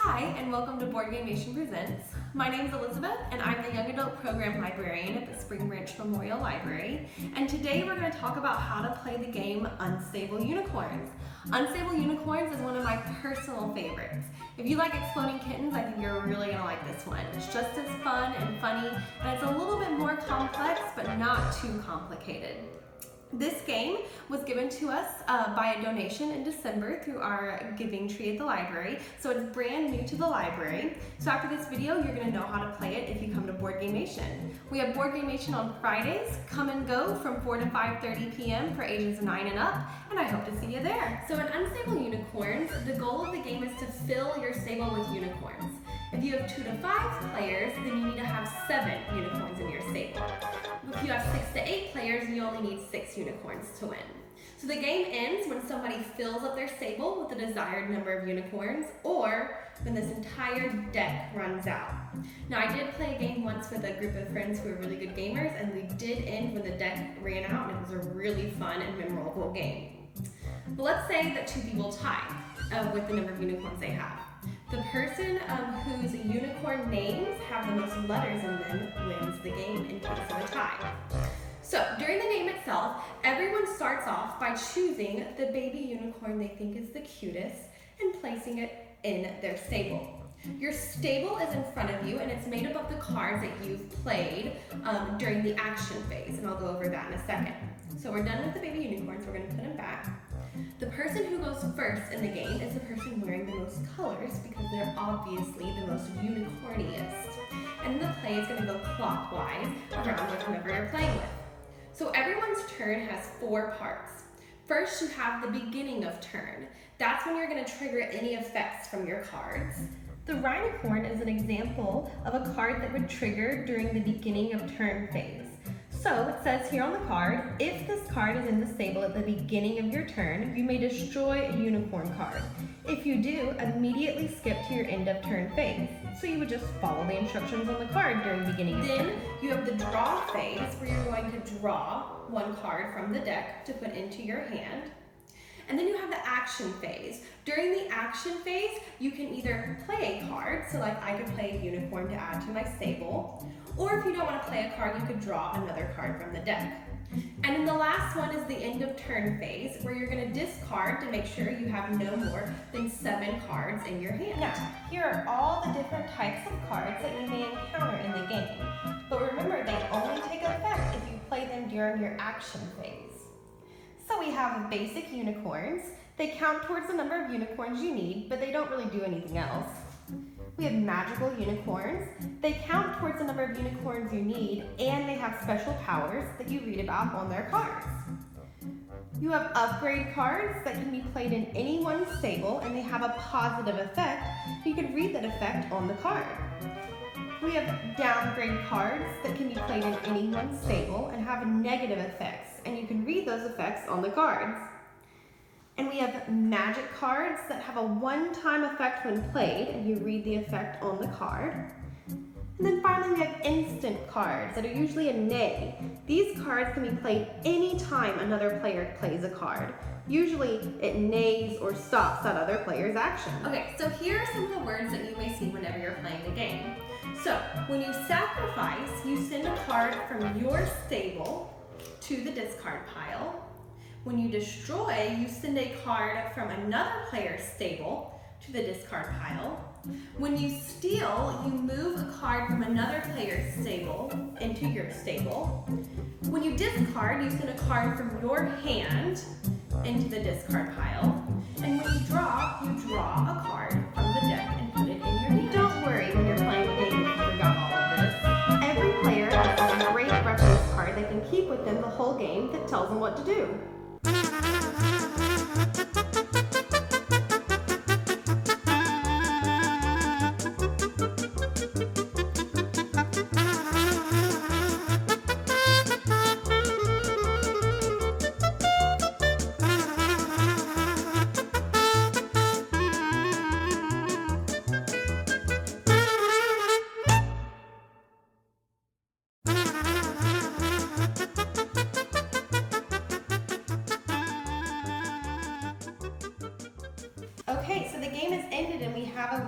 Hi, and welcome to Board Game Nation Presents. My name is Elizabeth, and I'm the Young Adult Program Librarian at the Spring Branch Memorial Library. And today we're going to talk about how to play the game Unstable Unicorns. Unstable Unicorns is one of my personal favorites. If you like exploding kittens, I think you're really going to like this one. It's just as fun and funny, and it's a little bit more complex, but not too complicated. This game was given to us by a donation in December through our giving tree at the library, so it's brand new to the library. So after this video, you're going to know how to play it if you come to Board Game Nation. We have Board Game Nation on Fridays. Come and go from 4 to 5:30 p.m. for ages 9 and up, and I hope to see you there. So in Unstable Unicorns, the goal of the game is to fill your stable with unicorns. If you have 2 to 5 players, then you need to have 7 unicorns in your stable. If you have 6 to 8 players, you only need 6 unicorns to win. So the game ends when somebody fills up their stable with the desired number of unicorns, or when this entire deck runs out. Now I did play a game once with a group of friends who were really good gamers, and we did end when the deck ran out, and it was a really fun and memorable game. But let's say that 2 people tie with the number of unicorns they have. The person whose unicorn names have the most letters in them wins the game in case of a tie. So during the game itself, everyone starts off by choosing the baby unicorn they think is the cutest and placing it in their stable. Your stable is in front of you, and it's made up of the cards that you've played during the action phase, and I'll go over that in a second. So we're done with the baby unicorns, we're going to put them back. The person who goes first in the game is the person wearing the most colors because they're obviously the most unicorniest. And the play is going to go clockwise around with whoever you're playing with. So everyone's turn has 4 parts. First, you have the beginning of turn. That's when you're going to trigger any effects from your cards. The Rhinocorn is an example of a card that would trigger during the beginning of turn phase. So it says here on the card, if this card is in the stable at the beginning of your turn, you may destroy a unicorn card. If you do, immediately skip to your end of turn phase. So you would just follow the instructions on the card during the beginning of turn. Then you have the draw phase where you're going to draw 1 card from the deck to put into your hand. And then you have the action phase. During the action phase, you can either play a card, so like I could play a unicorn to add to my stable, or if you don't want to play a card, you could draw another card from the deck. And then the last one is the end of turn phase, where you're going to discard to make sure you have no more than 7 cards in your hand. Now, here are all the different types of cards that you may encounter in the game. But remember, they only take effect if you play them during your action phase. So we have basic unicorns. They count towards the number of unicorns you need, but they don't really do anything else. We have magical unicorns. They count towards the number of unicorns you need, and they have special powers that you read about on their cards. You have upgrade cards that can be played in anyone's stable, and they have a positive effect. You can read that effect on the card. We have downgrade cards that can be played in anyone's stable and have negative effects, and you can read those effects on the cards. And we have magic cards that have a one-time effect when played, and you read the effect on the card. And then finally we have instant cards that are usually a nay. These cards can be played anytime another player plays a card. Usually it nays or stops that other player's action. Okay, so here are some of the words that you may see whenever you're playing the game. So when you sacrifice, you send a card from your stable to the discard pile. When you destroy, you send a card from another player's stable to the discard pile. When you steal, you move a card from another player's stable into your stable. When you discard, you send a card from your hand into the discard pile. And when you draw a card from the deck and put it in your hand. Don't worry when you're playing the game if you forgot all of this. Every player has a great reference card they can keep with them the whole game that tells them what to do.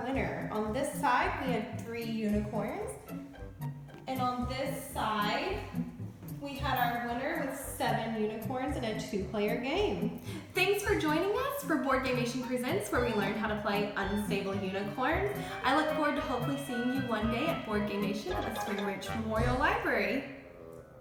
winner. On this side, we had 3 unicorns. And on this side, we had our winner with 7 unicorns in a 2-player game. Thanks for joining us for Board Game Nation Presents, where we learned how to play Unstable Unicorns. I look forward to hopefully seeing you one day at Board Game Nation at the Spring Branch Memorial Library.